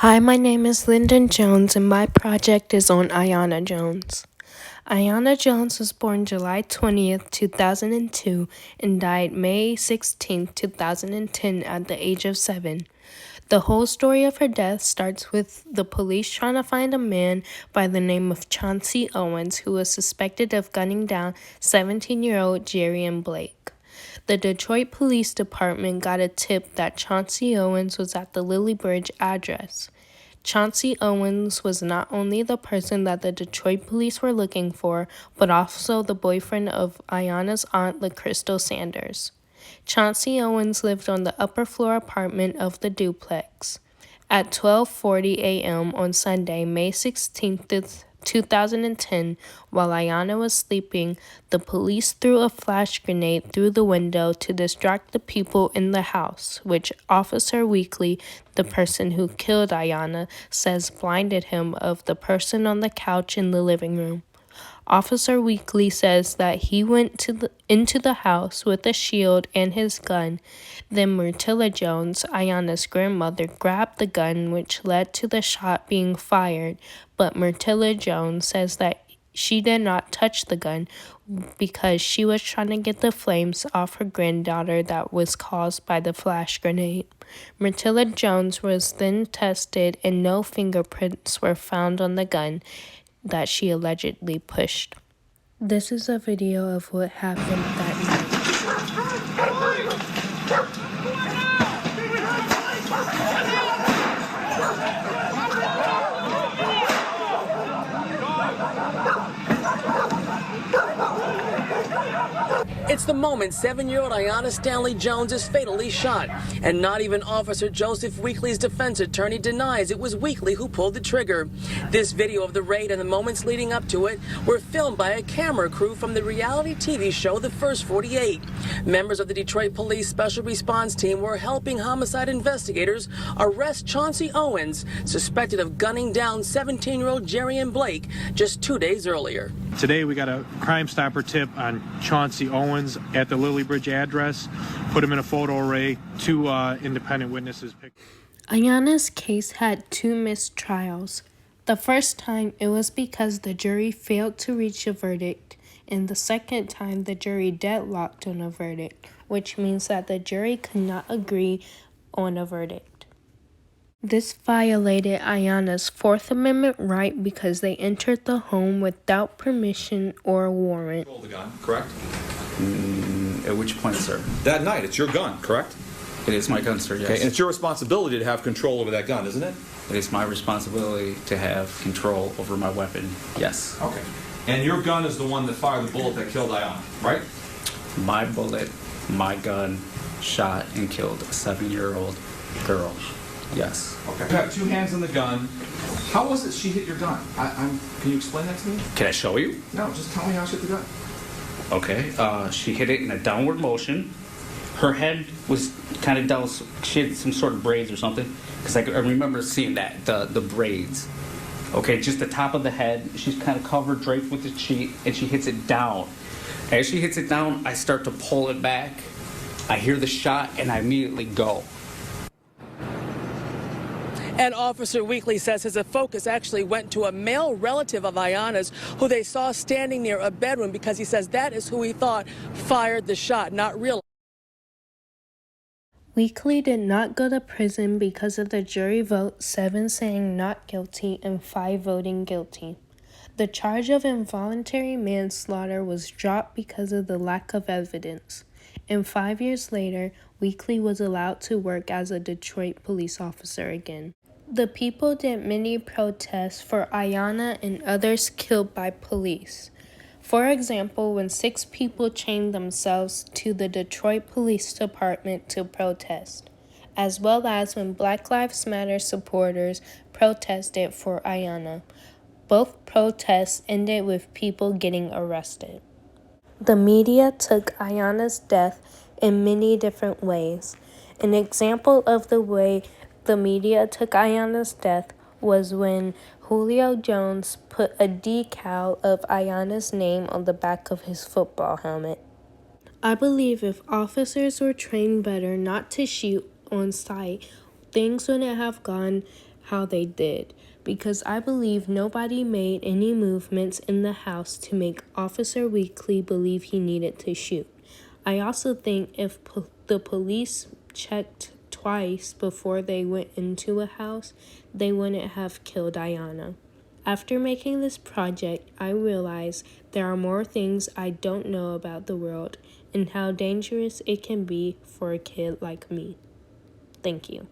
Hi, my name is Lyndon Jones, and my project is on AIYANA Jones. AIYANA Jones was born July 20th, 2002, and died May 16th, 2010, at the age of 7. The whole story of her death starts with the police trying to find a man by the name of Chauncey Owens, who was suspected of gunning down 17-year-old Jerrion Blake. The Detroit Police Department got a tip that Chauncey Owens was at the Lily Bridge address. Chauncey Owens was not only the person that the Detroit police were looking for, but also the boyfriend of AIYANA's aunt, LaCrystal Sanders. Chauncey Owens lived on the upper floor apartment of the duplex. At 12:40 a.m. on Sunday, May 16th, 2010, while AIYANA was sleeping, the police threw a flash grenade through the window to distract the people in the house, which Officer Weekly, the person who killed AIYANA, says blinded him of the person on the couch in the living room. Officer Weekly says that he went into the house with a shield and his gun. Then Myrtilla Jones, AIYANA's grandmother, grabbed the gun, which led to the shot being fired. But Myrtilla Jones says that she did not touch the gun because she was trying to get the flames off her granddaughter that was caused by the flash grenade. Myrtilla Jones was then tested and no fingerprints were found on the gun that she allegedly pushed. This is a video of what happened that It's the moment 7-year-old AIYANA Stanley Jones is fatally shot, and not even Officer Joseph Weekly's defense attorney denies it was Weekly who pulled the trigger. This video of the raid and the moments leading up to it were filmed by a camera crew from the reality TV show The First 48. Members of the Detroit Police Special Response Team were helping homicide investigators arrest Chauncey Owens, suspected of gunning down 17-year-old Jerrion Blake just 2 days earlier. Today we got a Crime Stopper tip on Chauncey Owens at the Lily Bridge address. Put him in a photo array. 2 independent witnesses picked. AIYANA's case had 2 missed trials. The first time, it was because the jury failed to reach a verdict, and the second time, the jury deadlocked on a verdict, which means that the jury could not agree on a verdict. This violated AIYANA's Fourth Amendment right because they entered the home without permission or warrant. Hold the gun, correct? At which point, sir? That night, it's your gun, correct? It is my gun, sir, yes. Okay, and it's your responsibility to have control over that gun, isn't it? It is my responsibility to have control over my weapon, yes. Okay. And your gun is the one that fired the bullet that killed AIYANA, right? My bullet, my gun, shot and killed a 7-year-old girl, yes. Okay. You have 2 hands on the gun. How was it she hit your gun? Can you explain that to me? Can I show you? No, just tell me how she hit the gun. Okay, she hit it in a downward motion. Her head was kind of down, she had some sort of braids or something, because I remember seeing that, the braids. Okay, just the top of the head, she's kind of covered, draped with the sheet, and she hits it down. As she hits it down, I start to pull it back. I hear the shot, and I immediately go. And Officer Weekly says his focus actually went to a male relative of AIYANA's who they saw standing near a bedroom because he says that is who he thought fired the shot, not real. Weekly did not go to prison because of the jury vote, 7 saying not guilty and 5 voting guilty. The charge of involuntary manslaughter was dropped because of the lack of evidence. And 5 years later, Weekly was allowed to work as a Detroit police officer again. The people did many protests for AIYANA and others killed by police. For example, when 6 people chained themselves to the Detroit Police Department to protest, as well as when Black Lives Matter supporters protested for AIYANA. Both protests ended with people getting arrested. The media took AIYANA's death in many different ways. An example of the way the media took AIYANA's death was when Julio Jones put a decal of AIYANA's name on the back of his football helmet. I believe if officers were trained better not to shoot on sight, things wouldn't have gone how they did, because I believe nobody made any movements in the house to make Officer Weekly believe he needed to shoot. I also think if the police checked twice before they went into a house, they wouldn't have killed Aiyana. After making this project, I realized there are more things I don't know about the world and how dangerous it can be for a kid like me. Thank you.